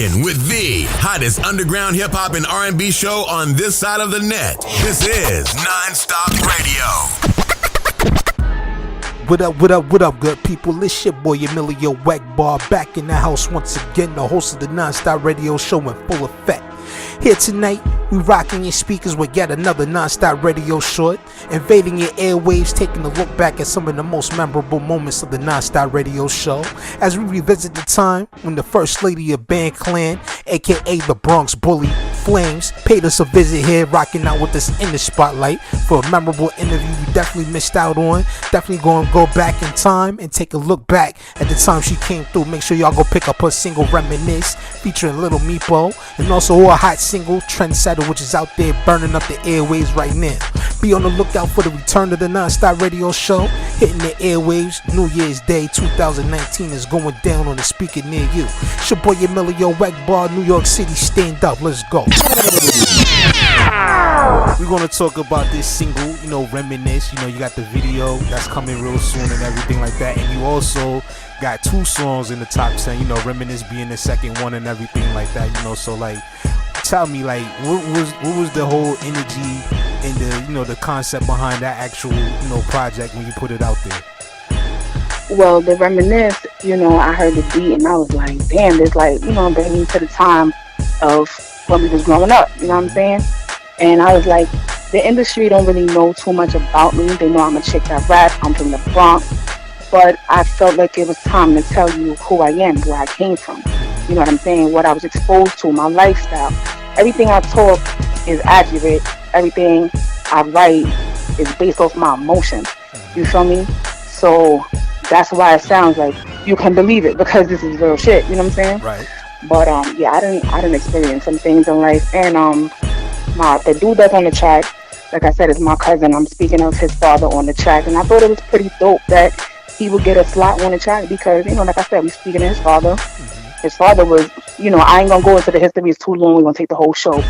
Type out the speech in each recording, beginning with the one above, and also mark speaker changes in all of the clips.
Speaker 1: rocking with the hottest underground hip-hop and R&B show on this side of the net. This is NonStop Radio.
Speaker 2: What up, good people? It's your boy Emilio Wegbar back in the house once again, the host of the NonStop Radio show in full effect. Here tonight, we rocking your speakers with yet another NonStop Radio short, invading your airwaves, taking a look back at some of the most memorable moments of the NonStop Radio show, as we revisit the time when the first lady of Band Clan, aka the Bronx Bully, Flames, paid us a visit here, rocking out with us in the spotlight for a memorable interview you definitely missed out on. Definitely going to go back in time and take a look back at the time she came through. Make sure y'all go pick up her single Reminisce, featuring Little Meepo, and also her hot single Trendsetter, which is out there burning up the airwaves right now. Be on the lookout for the return of the NonStop Radio show, hitting the airwaves. New Year's Day 2019 is going down on the speaker near you. It's your boy Emilio Wegbar, New York City, stand up, let's go. We're going to talk about this single, Reminisce. You got the video that's coming real soon and everything like that. And you also got two songs in the top 10, Reminisce being the second one and everything like that, so tell me, what was the whole energy and the concept behind that actual, project when you put it out there?
Speaker 3: Well, the Reminisce, I heard the beat and I was like, damn, it's bringing me to the time of when we was growing up, you know what I'm saying? And I was like, the industry don't really know too much about me. They know I'm a chick that rap, I'm from the Bronx, but I felt like it was time to tell you who I am, where I came from. You know what I'm saying? What I was exposed to, my lifestyle. Everything I talk is accurate. Everything I write is based off my emotions. You feel me? So that's why it sounds like you can believe it, because this is real shit. You know what I'm saying?
Speaker 2: Right.
Speaker 3: But I didn't experience some things in life, and the dude that's on the track, like I said, is my cousin. I'm speaking of his father on the track, and I thought it was pretty dope that he would get a slot on the track because, like I said, we speaking of his father. His father was, I ain't gonna go into the history, it's too long, we're gonna take the whole show.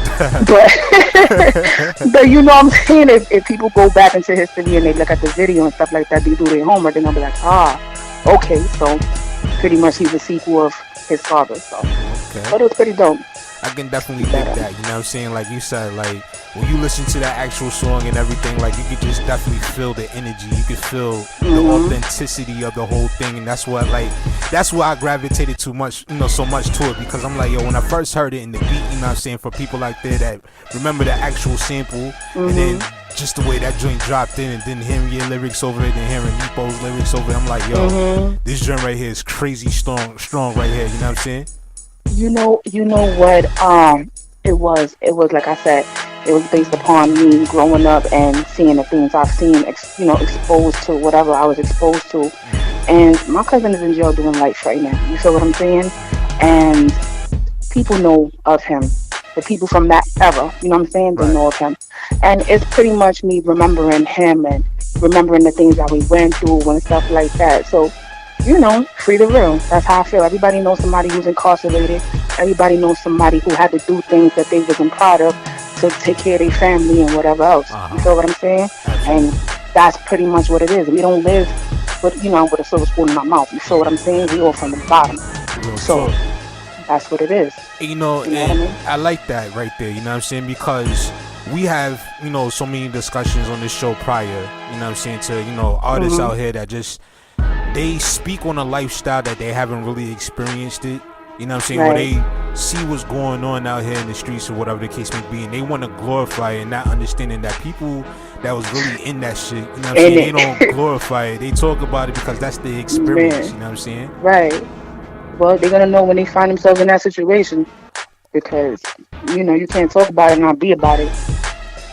Speaker 3: But you know what I'm saying? If people go back into history and they look at the video and stuff like that, they do their homework, then they'll be like, okay, so pretty much he's a sequel of his father. So, okay. But it was pretty dope.
Speaker 2: I can definitely dig that, you know what I'm saying? Like you said, when you listen to that actual song and everything, you could just definitely feel the energy. You could feel the authenticity of the whole thing, and that's why I gravitated so much to it, because I'm like, when I first heard it in the beat, you know what I'm saying, for people out there that remember the actual sample, and then just the way that joint dropped in, and then hearing your lyrics over it, and hearing Meepo's lyrics over it, I'm like, this joint right here is crazy strong right here, you know what I'm saying?
Speaker 3: You know what it was like I said, it was based upon me growing up and seeing the things I've seen, exposed to whatever I was exposed to. And my cousin is in jail doing life right now, you feel what I'm saying? And people know of him, the people from that era, you know what I'm saying? They know of him. And it's pretty much me remembering him and remembering the things that we went through and stuff like that. So, free the real. That's how I feel. Everybody knows somebody who's incarcerated. Everybody knows somebody who had to do things that they wasn't proud of to take care of their family and whatever else. You feel what I'm saying? And that's pretty much what it is. We don't live with a silver spoon in our mouth. You feel what I'm saying? We all from the bottom. So that's what it is.
Speaker 2: And I like that right there, you know what I'm saying? Because we have, so many discussions on this show prior, you know what I'm saying, to, artists out here that just, they speak on a lifestyle that they haven't really experienced it. You know what I'm saying? Where they see what's going on out here in the streets or whatever the case may be, and they want to glorify it, and not understanding that people that was really in that shit, you know what I'm saying, they don't glorify it. They talk about it because that's the experience, you know what I'm saying? Right.
Speaker 3: Well, they're going to know when they find themselves in that situation, because, you can't talk about it and not be about it.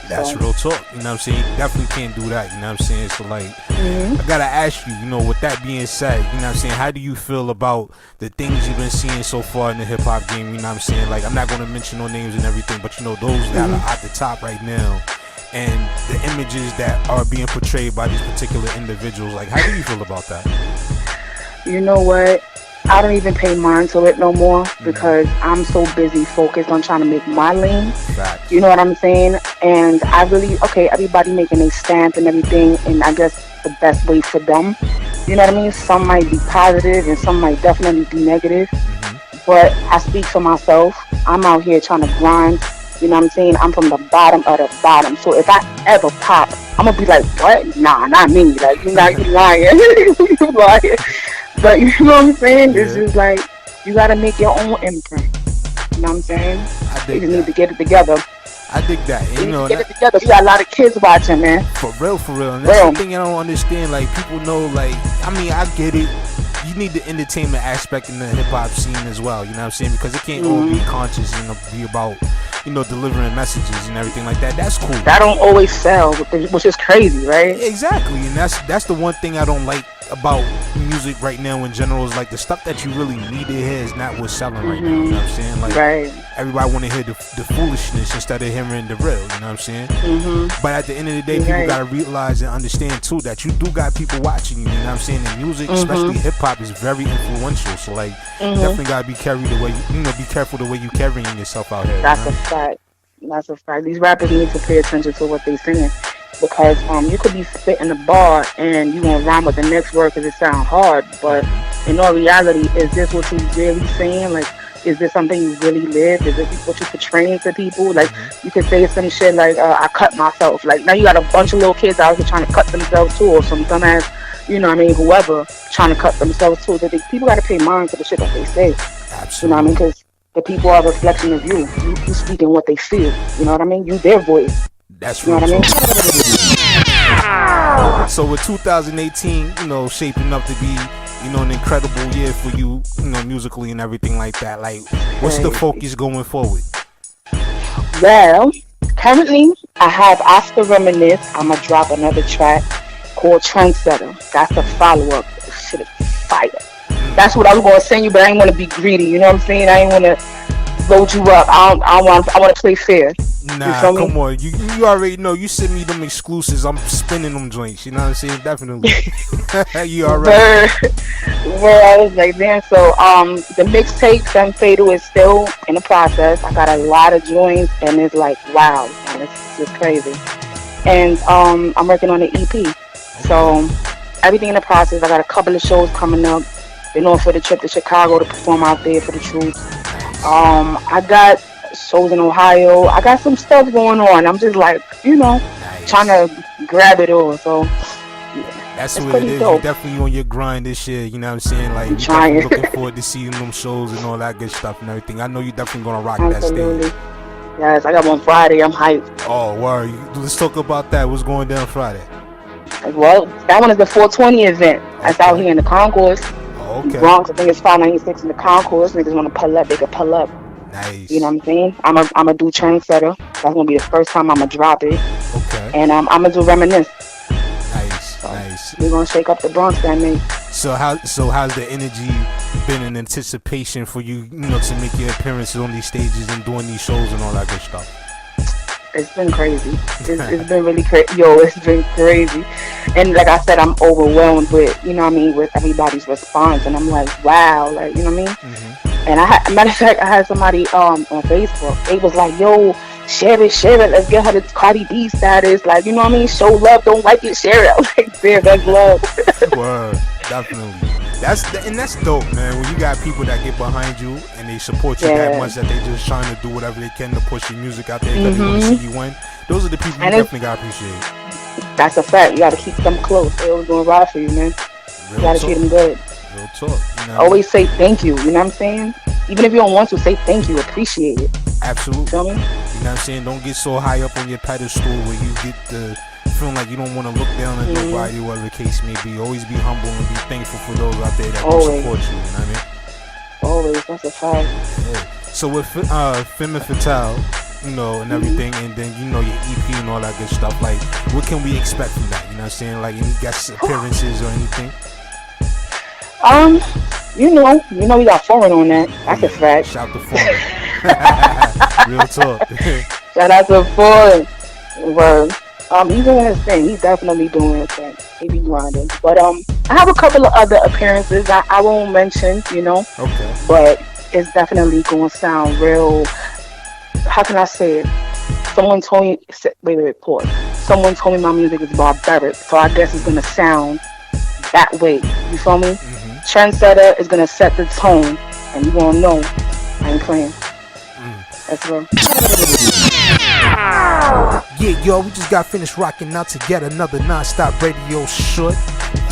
Speaker 2: That's real talk, you know what I'm saying? You definitely can't do that, you know what I'm saying? So, I gotta ask you, with that being said, you know what I'm saying, how do you feel about the things you've been seeing so far in the hip-hop game, you know what I'm saying? I'm not gonna mention no names and everything, but, those that are at the top right now, and the images that are being portrayed by these particular individuals, how do you feel about that?
Speaker 3: You know what? I don't even pay mind to it no more because I'm so busy focused on trying to make my lane.
Speaker 2: Fact.
Speaker 3: You know what I'm saying? And I really, everybody making a stamp and everything, and I guess the best way for them. You know what I mean? Some might be positive and some might definitely be negative. But I speak for myself. I'm out here trying to grind. You know what I'm saying? I'm from the bottom of the bottom. So if I ever pop, I'm gonna be like, what? Nah, not me. Like, you lying. You lying. But you know what I'm saying?
Speaker 2: Yeah.
Speaker 3: It's just like, you gotta make your own imprint. You know what I'm saying? You just need to get it together.
Speaker 2: I dig that. And,
Speaker 3: you know, get it together. We got a lot of kids watching, man.
Speaker 2: For real. And that's the thing I don't understand. Like, people know, like, I mean, I get it. You need the entertainment aspect in the hip hop scene as well. You know what I'm saying? Because it can't all be conscious and be about, you know, delivering messages and everything like that. That's cool.
Speaker 3: That don't always sell, which is crazy, right?
Speaker 2: Exactly. And that's the one thing I don't like about music right now in general, is like the stuff that you really need to hear is not what's selling right now. You know what I'm saying? Like, everybody want to hear the foolishness instead of hearing the real. You know what I'm saying? But at the end of the day, people gotta realize and understand too that you do got people watching you. You know what I'm saying? And music, especially hip hop, is very influential. So like, definitely gotta be carried the way be careful the way you carrying yourself out here.
Speaker 3: That's a fact. That's a fact. These rappers need to pay attention to what they're saying. Because you could be spitting a bar and you gonna rhyme with the next word because it sound hard, but in all reality, is this what you really saying? Like, is this something you really live? Is this what you portraying to people? Like, you could say some shit like, I cut myself. Like, now you got a bunch of little kids out here trying to cut themselves too, or some dumbass, you know what I mean, whoever, trying to cut themselves too. That people gotta pay mind to the shit that they say.
Speaker 2: Absolutely.
Speaker 3: You know what I mean? Because the people are a reflection of you. You speaking what they feel. You know what I mean? You their voice.
Speaker 2: That's
Speaker 3: you know what I mean?
Speaker 2: So with 2018, you know, shaping up to be, you know, an incredible year for you, you know, musically and everything like that. Like, what's the focus going forward?
Speaker 3: Well, currently I have Oscar Reminisce. I'm gonna drop another track called Trendsetter. That's the follow-up. Shit is fire. That's what I was gonna send you, but I ain't wanna be greedy. You know what I'm saying? I ain't wanna load you up. I want to play fair.
Speaker 2: Nah, come on. You already know. You send me them exclusives. I'm spinning them joints. You know what I'm saying? Definitely. You already.
Speaker 3: Where I was like, damn. So the mixtape Femme Fatal is still in the process. I got a lot of joints, and it's like, wow, man, it's just crazy. And I'm working on an EP. So everything in the process. I got a couple of shows coming up. Been on for the trip to Chicago to perform out there for the troops. I got shows in Ohio. I got some stuff going on. I'm just like, you know, trying to grab it all. So yeah,
Speaker 2: that's what it is. Dope. You're definitely on your grind this year. You know what I'm saying? Like, you're definitely looking forward to seeing them shows and all that good stuff and everything. I know you're definitely gonna rock that stage.
Speaker 3: Yes, I got one Friday. I'm hyped.
Speaker 2: Oh, word. Let's talk about that. What's going down Friday?
Speaker 3: Well, that one is the 420 event. That's out here in the concourse.
Speaker 2: Okay.
Speaker 3: Bronx, I think it's 596 in the concourse. Niggas want to pull up, they can pull up.
Speaker 2: Nice.
Speaker 3: You know what I'm saying? I'm a do Trendsetter. That's gonna be the first time I'm gonna drop it.
Speaker 2: Okay.
Speaker 3: And I'm gonna do Reminisce.
Speaker 2: Nice,
Speaker 3: so
Speaker 2: nice.
Speaker 3: We're gonna shake up the Bronx that night.
Speaker 2: So how's the energy been in anticipation for you, you know, to make your appearances on these stages and doing these shows and all that good stuff?
Speaker 3: It's been crazy. It's been really crazy. Yo, it's been crazy. And like I said, I'm overwhelmed with, you know what I mean, with everybody's response. And I'm like, wow, like, you know what I mean? Mm-hmm. And matter of fact, I had somebody on Facebook. They was like, yo, share it. Let's get her the Cardi B status. Like, you know what I mean? Show love, don't like it, share it. I was like, damn, that's love.
Speaker 2: Word, definitely. That's dope, man. When you got people that get behind you and they support you that much that they just trying to do whatever they can to push your music out there because they want to see you win. Those are the people you definitely gotta appreciate.
Speaker 3: That's a fact. You gotta keep them close. They always gonna ride for you, man. You gotta treat them good.
Speaker 2: Real talk. You know
Speaker 3: always say thank you. You know what I'm saying? Even if you don't want to, say thank you. Appreciate it.
Speaker 2: Absolutely.
Speaker 3: Feel me?
Speaker 2: You know what I'm saying? Don't get so high up on your pedestal where you get the feeling like you don't want to look down at nobody, whatever the case may be. Always be humble and be thankful for those out there that will support you. You know what I mean?
Speaker 3: Always. That's a fact.
Speaker 2: Yeah. So with Femme Fatale, you know, and everything, and then, you know, your EP and all that good stuff, like, what can we expect from that? You know what I'm saying? Like, any guest appearances or anything?
Speaker 3: You know, we got foreign on that. That's a fact.
Speaker 2: Shout to foreign. Real talk.
Speaker 3: Shout out to foreign. Well, he's doing his thing. He's definitely doing his thing. He be grinding. But I have a couple of other appearances I won't mention, you know.
Speaker 2: Okay.
Speaker 3: But it's definitely gonna sound real. How can I say it? Someone told me. Wait, pause. Someone told me my music is barbaric, so I guess it's gonna sound that way. You feel me? Mm-hmm. Trendsetter is gonna set the tone, and you gonna know ain't playing. That's real.
Speaker 2: Yeah, yo, we just got finished rocking out to get another non-stop radio short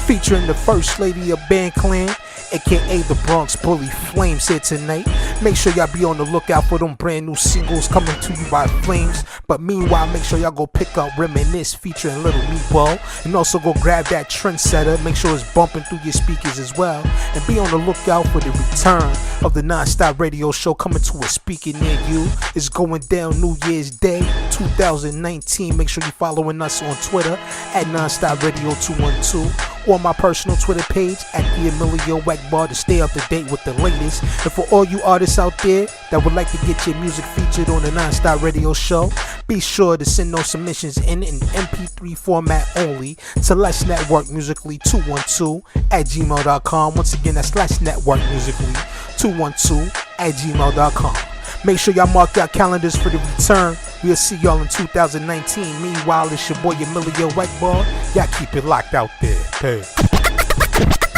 Speaker 2: featuring the first lady of Band Clan, aka the Bronx Bully Flames here tonight. Make sure y'all be on the lookout for them brand new singles coming to you by Flames. But meanwhile, make sure y'all go pick up Reminisce featuring Little Meatball, and also go grab that Trendsetter. Make sure it's bumping through your speakers as well. And be on the lookout for the return of the non-stop radio show coming to a speaker near you. It's going down New Year's Day 2019. Make sure you're following us on Twitter at NonStop Radio 212. Or my personal Twitter page at the Emilio Wackbar to stay up to date with the latest. And for all you artists out there that would like to get your music featured on the Non-Stop Radio Show, be sure to send those submissions in MP3 format only to Let's Network Musically 212 at gmail.com. Once again, that's Let's Network Musically 212 at gmail.com. Make sure y'all mark your calendars for the return. We'll see y'all in 2019. Meanwhile, it's your boy Emilio Wackbar. Y'all keep it locked out there. Hey.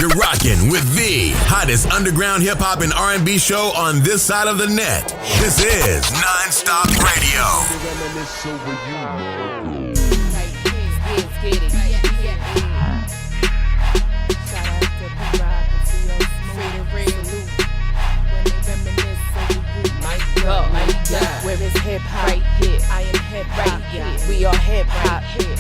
Speaker 1: You're rocking with the hottest underground hip hop and R&B show on this side of the net. This is NonStop Radio.
Speaker 4: Where is hip hop? Right here. I am hip right here. We are hip hop here.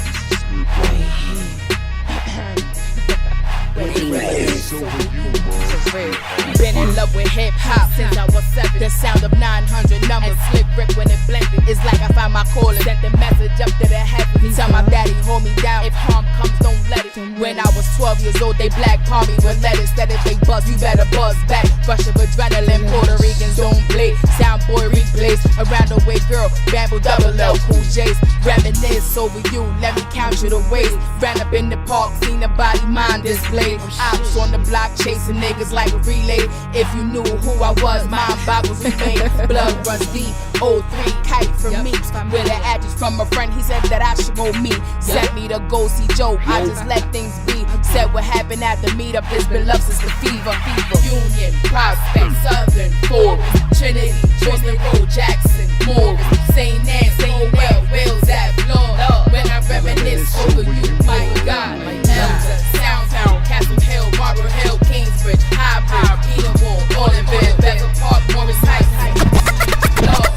Speaker 4: Been in love with hip hop since I was 7. The sound of 900 numbers, slick grip when it blended. It's like I found my calling. Sent the message up to the heavens. Tell my daddy hold me down. If harm comes, don't let it. When I was 12 years old, they black palm me with letters. Said if they buzz, you better buzz back. Rush of adrenaline, Puerto Ricans don't play. Sound boy replays. Around the way, girl, bamboo double L, cool J's. Reminisce over you, let me count you the ways. Ran up in the park, seen the body mind display. Ops on the block chasing niggas like a relay. If you knew who I was, mind boggles me made. Blood runs deep. 03 kite from me. With an address from a friend, he said that I should go meet. Sent me to go see Joe, I just let things be. Said what happened at the meetup, it's been love since the fever. Union, Prospect, Southern, Forbes, Trinity, Tristan Road, Jackson, Morgan, St. Anne, St. Wales at Florida. When I reminisce over you, my God, Elder, Soundtown, Castle Hill, Marlboro Hill, Kingsbridge, Highbridge, Peterborough, Orlandville, Becker Park, Morris Heights.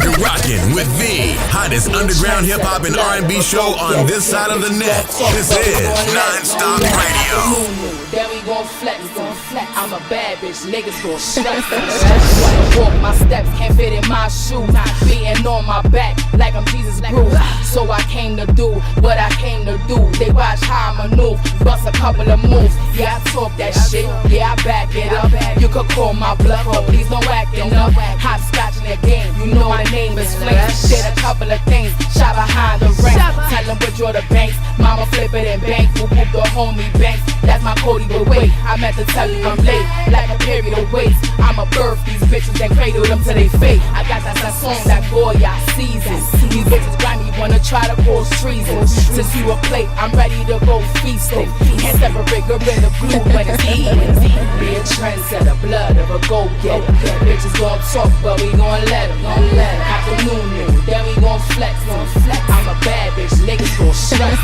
Speaker 1: You're rocking with the hottest underground hip hop and R&B show on this side of the net. This is Non-Stop Radio.
Speaker 4: Then we gon' flex, I'm a bad bitch, niggas gon' stress. Wanna walk my steps, can't fit in my shoes. Beating on my back like I'm Jesus Bruce. So I came to do what I came to do. They watch how I maneuver, bust a couple of moves. Yeah, I talk that shit, yeah, I back it up. You could call my bluff, but please don't acting up. Hopscotch in the game, you know my name is Flames. Said a couple of things, shot behind the ring. Tell them withdraw the banks, mama flip it and bank. Whoop whoop the homie banks, that's my Cody, but wait, I meant to tell you I'm late. Like a period of waste, I'ma birth these bitches and cradle them to they fate. I got that song, that Goya season. These bitches grimy, wanna try to cause treason. Since you a plate, I'm ready to go feasting. Can't separate gorilla glue when it's eating. Be a trendsetter, blood of a go-getter. Bitches gon' talk, but we gon' let them. Afternoon new, then we gon' flex. I'm a bad bitch, niggas gon' stress.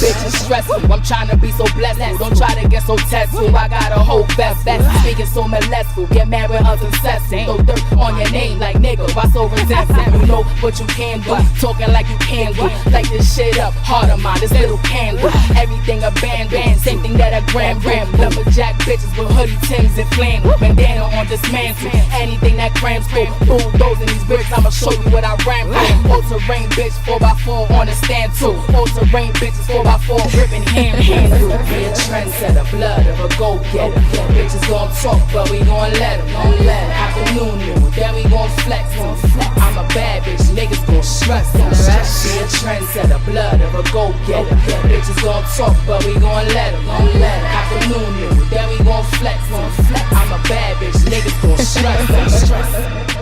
Speaker 4: Bitches stressful, I'm tryna be so blessed. Don't try to get so testful, I got a whole vest. Speaking so molestful, get mad with unsuccessful. Throw dirt on your name like nigga, why so resentful? You know what you can do, talking like you can do. Like this shit up, hard on mine, this little candle. Everything a band, same thing that a gram. Lumberjack bitches with hoodie Tims and flannel. Bandana on dismantle, anything that crams through. Bulldozing these bricks, I'ma show you what I ran for. All-terrain bitch, 4x4 on a stand too. All-terrain bitches, 4x4 gripping handle. Be a trendsetter, blood of a go-getter. Bitches gon' talk, but we gon' let them. Afternoon new, then we gon' flex. I'm a bad bitch, niggas gon' stress. Be a trendsetter, blood of a go-getter. Bitches gon' talk, but we gon' let them. Afternoon new, then we gon' flex. I'm a bad bitch, niggas gon' stress.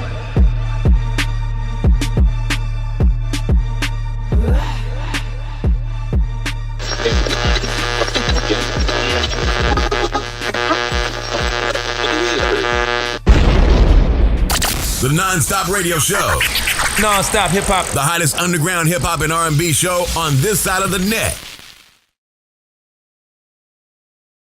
Speaker 1: The Non-Stop Radio Show.
Speaker 5: Non-stop hip hop.
Speaker 1: The hottest underground hip hop and R&B show on this side of the net.